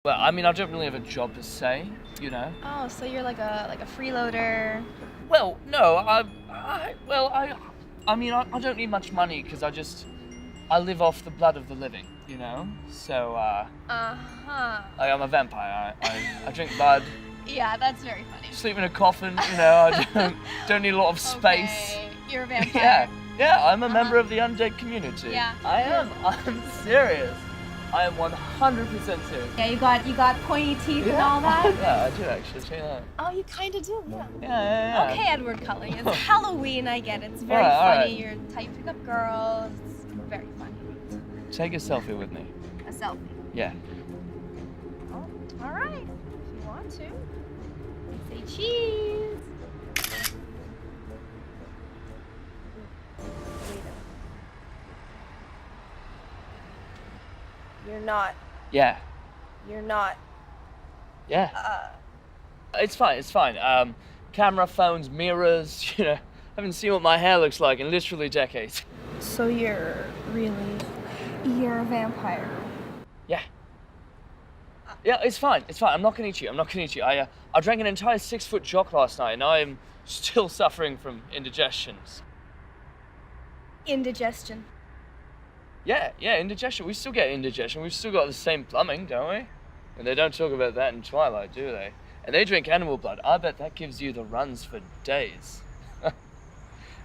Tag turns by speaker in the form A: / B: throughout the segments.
A: Well, I mean, I don't really have a job per se, you know.
B: Oh, so you're like a freeloader.
A: Well, no, I mean, I don't need much money because I live off the blood of the living, you know. So, I'm a vampire. I drink blood.
B: Yeah, that's very funny.
A: Sleep in a coffin, you know. I don't need a lot of space.
B: Okay, you're a vampire.
A: Yeah, I'm a member of the undead community.
B: Yeah.
A: I am. I'm serious. I am 100% serious.
B: Yeah, you got pointy teeth and all that?
A: Yeah, I do actually. Check that.
B: Oh, you kind of do, yeah.
A: Yeah.
B: Okay, Edward Culling. It's Halloween, I get it. It's very
A: All
B: funny.
A: right.
B: You're the type to pick up girls. It's very funny.
A: Take a selfie with me.
B: A selfie.
A: Yeah.
B: Oh, all right. If you want to. Say cheese. You're not.
A: Yeah.
B: You're not.
A: Yeah. It's fine. Camera, phones, mirrors, you know. I haven't seen what my hair looks like in literally decades.
B: So you're a vampire.
A: Yeah. Yeah, it's fine. I'm not gonna eat you. I drank an entire 6-foot jock last night and I am still suffering from indigestions.
B: Indigestion.
A: Yeah, indigestion. We still get indigestion. We've still got the same plumbing, don't we? And they don't talk about that in Twilight, do they? And they drink animal blood. I bet that gives you the runs for days.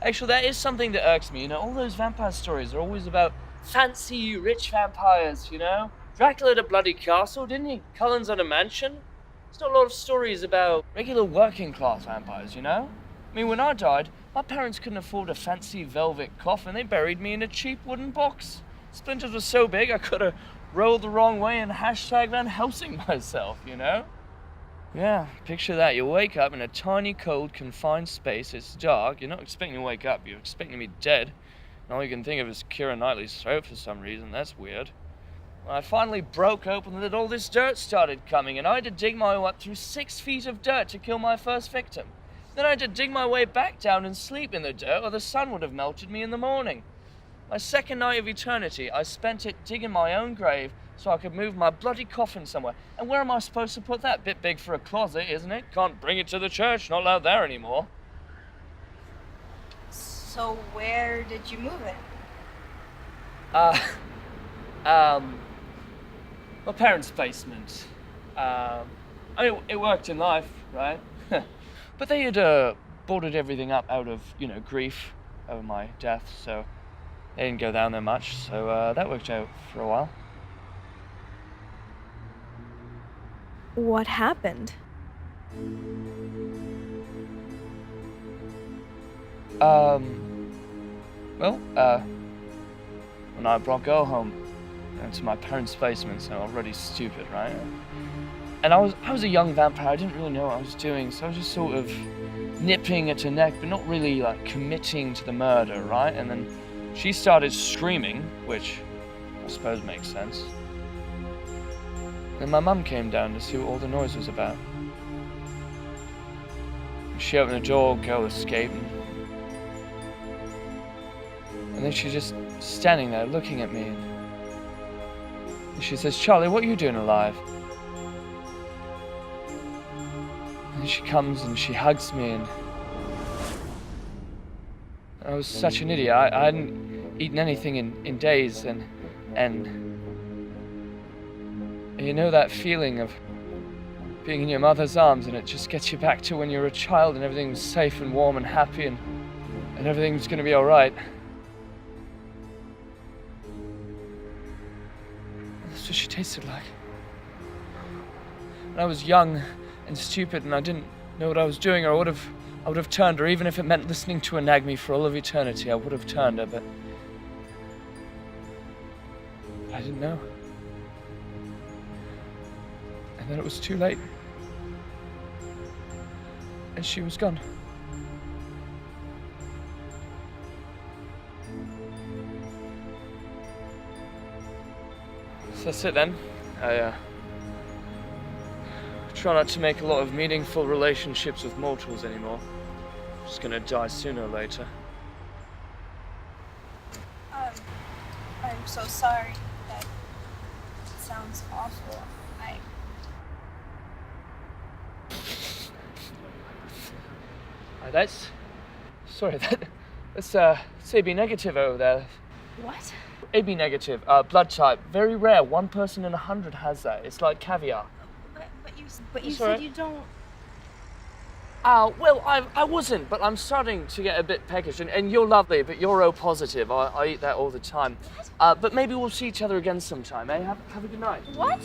A: Actually, that is something that irks me. You know, all those vampire stories are always about fancy, rich vampires, you know? Dracula had a bloody castle, didn't he? Cullen's had a mansion. There's not a lot of stories about regular working class vampires, you know? I mean, when I died, my parents couldn't afford a fancy velvet coffin. They buried me in a cheap wooden box. Splinters were so big I could have rolled the wrong way and hashtag Van Helsing myself, you know? Yeah, picture that. You wake up in a tiny, cold, confined space. It's dark. You're not expecting to wake up. You're expecting to be dead. And all you can think of is Keira Knightley's throat for some reason. That's weird. When I finally broke open, that all this dirt started coming, and I had to dig my way up through 6 feet of dirt to kill my first victim. Then I had to dig my way back down and sleep in the dirt, or the sun would have melted me in the morning. My second night of eternity, I spent it digging my own grave so I could move my bloody coffin somewhere. And where am I supposed to put that? Bit big for a closet, isn't it? Can't bring it to the church, not allowed there anymore.
B: So where did you move it?
A: My parents' basement. I mean, it worked in life, right? But they had boarded everything up out of, you know, grief over my death, so they didn't go down there much, so that worked out for a while.
B: What happened?
A: When I brought girl home to my parents' basement, so already stupid, right? And I was a young vampire. I didn't really know what I was doing, so I was just sort of nipping at her neck, but not really like committing to the murder, right? And then she started screaming, which I suppose makes sense. Then my mum came down to see what all the noise was about. She opened the door, girl escaped, and then she's just standing there looking at me. And she says, "Charlie, what are you doing alive?" And she comes and she hugs me, and I was such an idiot. I hadn't eaten anything in days, and you know that feeling of being in your mother's arms, and it just gets you back to when you were a child and everything was safe and warm and happy and everything's gonna be all right. That's what she tasted like. And I was young and stupid, and I didn't know what I was doing, or I would have turned her, even if it meant listening to her nag me for all of eternity. I would have turned her, but I didn't know. And then it was too late. And she was gone. So that's it then. I try not to make a lot of meaningful relationships with mortals anymore. I'm just gonna die sooner or later.
B: I'm so sorry. That sounds awful.
A: That's... Sorry, that's AB negative over there.
B: What?
A: AB negative, blood type. Very rare. 1 person in 100 has that. It's like caviar.
B: But you said
A: alright.
B: you don't.
A: Well, I wasn't, but I'm starting to get a bit peckish. And you're lovely, but you're O positive. I eat that all the time.
B: What?
A: But maybe we'll see each other again sometime, eh? Have a good night.
B: What?